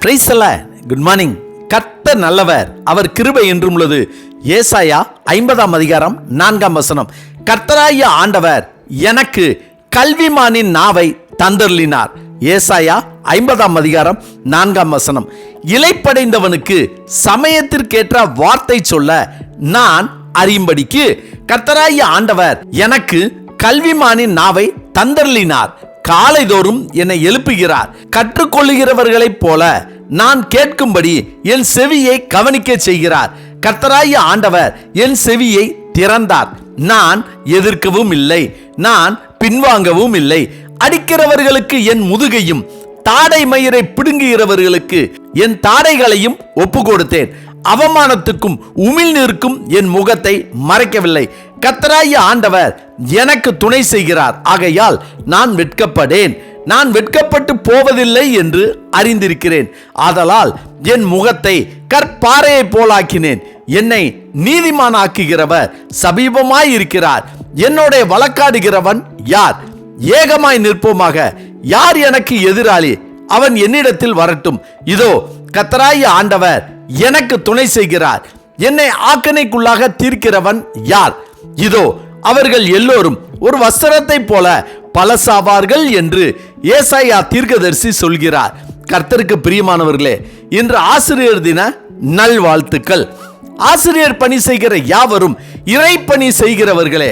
Praise the Lord. Good morning. கர்த்தர் நல்லவர், அவர் கிருபை என்றும் உள்ளது. ஏசாயா 50 அதிகாரம் 4 கர்த்தராகிய ஆண்டவர் எனக்கு கல்விமானின் நாவை தந்தருளினார். ஏசாயா 50 அதிகாரம் 4 இளைப்படைந்தவனுக்கு சமயத்திற்கேற்ற வார்த்தை சொல்ல நான் அறியும்படிக்கு கர்த்தராகிய ஆண்டவர் எனக்கு கல்விமானின் நாவை தந்தருளினார். காலைதோறும் என்னை எழுப்புகிறார். கற்றுக்கொள்ளுகிறவர்களைப் போல நான் கேட்கும்படி என் செவியை கவனிக்க செய்கிறார். கர்த்தராகிய ஆண்டவர் என் செவியை திறந்தார். நான் எதிர்க்கவும் இல்லை, நான் பின்வாங்கவும் இல்லை. அடிக்கிறவர்களுக்கு என் முதுகையும் தாடை மயிரை பிடுங்குகிறவர்களுக்கு என் தாடைகளையும் ஒப்பு கொடுத்தேன். அவமானத்துக்கும் உமிழ்நீருக்கும் என் முகத்தை மறைக்கவில்லை. கர்த்தராகிய ஆண்டவர் எனக்கு துணை செய்கிறார். ஆகையால் நான் வெட்கப்படேன், நான் வெட்கப்பட்டு போவதில்லை என்று அறிந்திருக்கிறேன். ஆதலால் என் முகத்தை கற்பாறையை போலாக்கினேன். என்னை நீதிமானாக்குகிறவர் சமீபமாயிருக்கிறார். என்னோட வழக்காடுகிறவன் யார்? ஏகமாய் நிற்போமாக. யார் எனக்கு எதிராளி? அவன் என்னிடத்தில் வரட்டும். இதோ கர்த்தராகிய ஆண்டவர் எனக்கு துணை செய்கிறார். என்னை ஆக்கணைக்குள்ளாக தீர்க்கிறவன் யார்? இதோ அவர்கள் எல்லோரும் ஒரு வஸ்திரத்தை போல பலசாவார்கள் என்று ஏசாயா தீர்க்கதரிசி சொல்கிறார். கர்த்தருக்கு பிரியமானவர்களே, இன்று ஆசிரியர் தின நல்வாழ்த்துக்கள். ஆசிரியர் பணி செய்கிற யாவரும் இறை பணி செய்கிறவர்களே.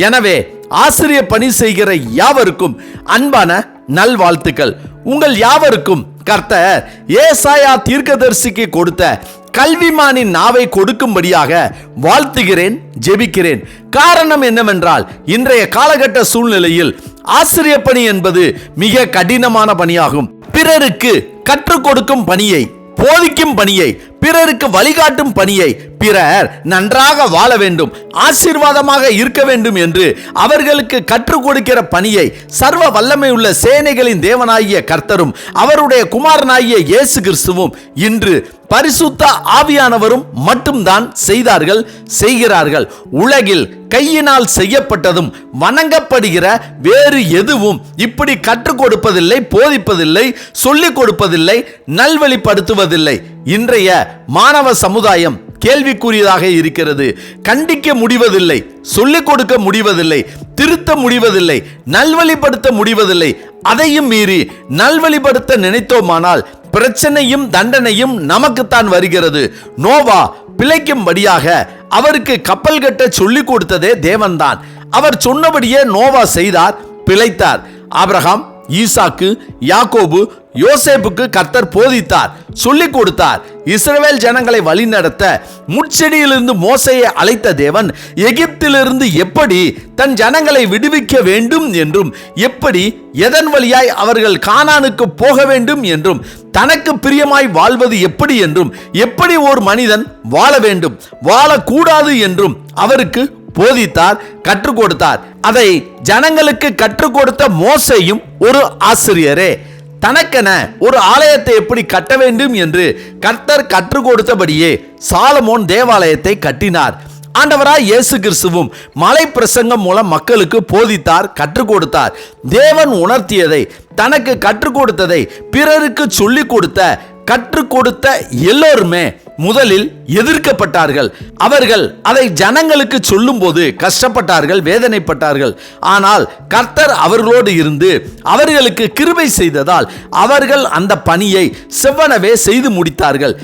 எனவே ஆசிரியர் பணி செய்கிற யாவருக்கும் அன்பான நல்வாழ்த்துக்கள். உங்கள் யாவருக்கும் கர்த்தர் ஏசாயா தீர்க்கதரிசிக்கு கொடுத்த கல்விமானின் நாவை கொடுக்கும்படியாக வாழ்த்துகிறேன், ஜெபிக்கிறேன். காரணம் என்னவென்றால், இன்றைய காலகட்ட சூழ்நிலையில் ஆசிரியர் பணி என்பது மிக கடினமான பணியாகும். பிறருக்கு கற்றுக் கொடுக்கும் பணியை, போதிக்கும் பணியை, பிறருக்கு வழிகாட்டும் பணியை, பிறர் நன்றாக வாழ வேண்டும், ஆசீர்வாதமாக இருக்க வேண்டும் என்று அவர்களுக்கு கற்றுக் கொடுக்கிற பணியை சர்வ வல்லமை உள்ள சேனைகளின் தேவனாகிய கர்த்தரும் அவருடைய குமாரனாகிய இயேசு கிறிஸ்துவும் இன்று பரிசுத்த ஆவியானவரும் மட்டும்தான் செய்தார்கள், செய்கிறார்கள். உலகில் கையினால் செய்யப்பட்டதும் வணங்கப்படுகிற வேறு எதுவும் இப்படி கற்றுக் கொடுப்பதில்லை, போதிப்பதில்லை, சொல்லிக் கொடுப்பதில்லை, நல்வழிப்படுத்துவதில்லை. இன்றைய மாணவ சமுதாயம் கேள்விக்குரியதாக இருக்கிறது. கண்டிக்க முடிவதில்லை, சொல்லிக் கொடுக்க முடிவதில்லை, திருத்த முடிவதில்லை, நல்வழிப்படுத்த முடிவதில்லை. அதையும் மீறி நல்வழிப்படுத்த நினைத்தோமானால் பிரச்சனையும் தண்டனையும் நமக்குத்தான் வருகிறது. நோவா பிழைக்கும்படியாக அவருக்கு கப்பல் கட்ட சொல்லிக் கொடுத்ததே தேவன்தான். அவர் சொன்னபடியே நோவா செய்தார், பிழைத்தார். ஆபிரகாம், ஈசாக்கு, யாக்கோபு, யோசேப்புக்கு கர்த்தர் போதித்தார், சொல்லிக் கொடுத்தார். இஸ்ரவேல் ஜனங்களை வழிநடத்த முட்செடியிலிருந்து மோசையை அழைத்த தேவன் எகிப்திலிருந்து எப்படி தன் ஜனங்களை விடுவிக்க வேண்டும் என்றும், எப்படி எதன் வழியாய் அவர்கள் கானானுக்கு போக வேண்டும் என்றும், தனக்கு பிரியமாய் வாழ்வது எப்படி என்றும், எப்படி ஒரு மனிதன் வாழ வேண்டும், வாழக்கூடாது என்றும் அவருக்கு போதித்தார், கற்றுக் கொடுத்தார். அதை ஜனங்களுக்கு கற்றுக் கொடுத்த மோசேயும் ஒரு ஆசிரியரே. தனக்கென ஒரு ஆலயத்தை எப்படி கட்ட வேண்டும் என்று கர்த்தர் கற்றுக் கொடுத்தபடியே சாலமோன் தேவாலயத்தை கட்டினார். ஆண்டவராய் இயேசு கிறிஸ்துவும் மலை பிரசங்கம் மூலம் மக்களுக்கு போதித்தார், கற்றுக் கொடுத்தார். தேவன் உணர்த்தியதை, தனக்கு கற்றுக் கொடுத்ததை பிறருக்கு சொல்லிக் கற்றுக் கொடுத்த எல்லோருமே முதலில் எதிர்க்கப்பட்டார்கள். அவர்கள் அதை ஜனங்களுக்கு சொல்லும் போது கஷ்டப்பட்டார்கள், வேதனைப்பட்டார்கள். ஆனால் கர்த்தர் அவர்களோடு இருந்து அவர்களுக்கு கிருபை செய்ததால் அவர்கள் அந்த பணியை செவ்வனவே செய்து முடித்தார்கள்.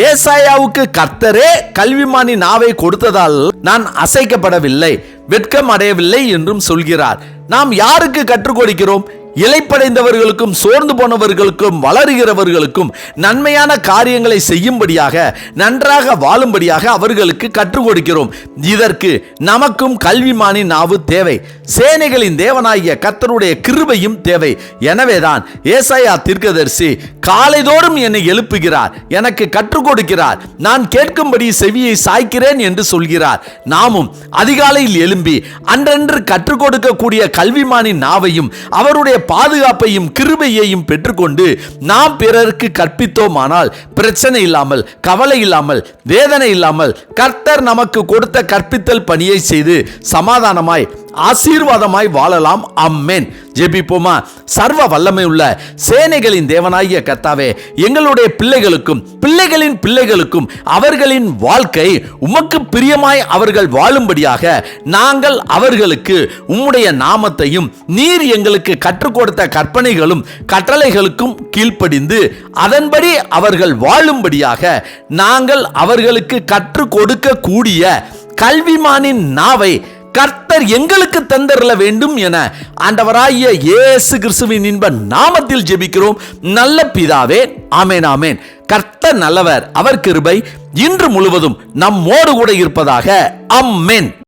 ஏசாயாவுக்கு கர்த்தரே கல்விமானின் நாவை கொடுத்ததால் நான் அசைக்கப்படவில்லை, வெட்கம் அடையவில்லை என்றும் சொல்கிறார். நாம் யாருக்கு கற்றுக் கொடுக்கிறோம்? இளைப்படைந்தவர்களுக்கும் சோர்ந்து போனவர்களுக்கும் வளருகிறவர்களுக்கும் நன்மையான காரியங்களை செய்யும்படியாக, நன்றாக வாழும்படியாக அவர்களுக்கு கற்றுக் கொடுக்கிறோம். இதற்கு நமக்கும் கல்விமானின் நாவு தேவை. சேனைகளின் தேவனாகிய கர்த்தருடைய கிருபையும் தேவை. எனவேதான் ஏசாயா தீர்க்கதரிசி காலைதோறும் என்னை எழுப்புகிறார், எனக்கு கற்றுக் கொடுக்கிறார், நான் கேட்கும்படி செவியை சாய்க்கிறேன் என்று சொல்கிறார். நாமும் அதிகாலையில் எழும்பி அன்றன்று கற்றுக் கொடுக்கக்கூடிய கல்விமானின் நாவையும் அவருடைய பாதுகாப்பையும் கிருபையையும் பெற்றுக்கொண்டு நாம் பிறருக்கு கற்பித்தோமானால் பிரச்சனை இல்லாமல், கவலை இல்லாமல், வேதனை இல்லாமல் கர்த்தர் நமக்கு கொடுத்த கற்பித்தல் பணியை செய்து சமாதானமாய், ஆசீர்வாதமாய் வாழலாம். ஆமென். ஜெபிப்போமா? சர்வ வல்லமை உள்ள சேனைகளின் தேவனாகிய கர்த்தாவே, எங்களுடைய பிள்ளைகளுக்கும் பிள்ளைகளின் பிள்ளைகளுக்கும் அவர்களின் வாழ்க்கை உமக்கு பிரியமாய் அவர்கள் வாழும்படியாக நாங்கள் அவர்களுக்கு உம்முடைய நாமத்தையும் நீர் எங்களுக்கு கற்றுக் கொடுத்த கற்பனைகளும் கட்டளைகளுக்கும் கீழ்ப்படிந்து அதன்படி அவர்கள் வாழும்படியாக நாங்கள் அவர்களுக்கு கற்றுக் கொடுக்க கூடிய கல்விமானின் நாவை கர்த்தர் எங்களுக்கு தந்தரல வேண்டும் என ஆண்டவராகிய இயேசு கிறிஸ்துவின் இன்ப நாமத்தில் ஜெபிக்கிறோம் நல்ல பிதாவே. ஆமென், ஆமென். கர்த்தர் நல்லவர், அவர் கிருபை இன்று முழுவதும் நம்மோடு கூட இருப்பதாக. ஆமென்.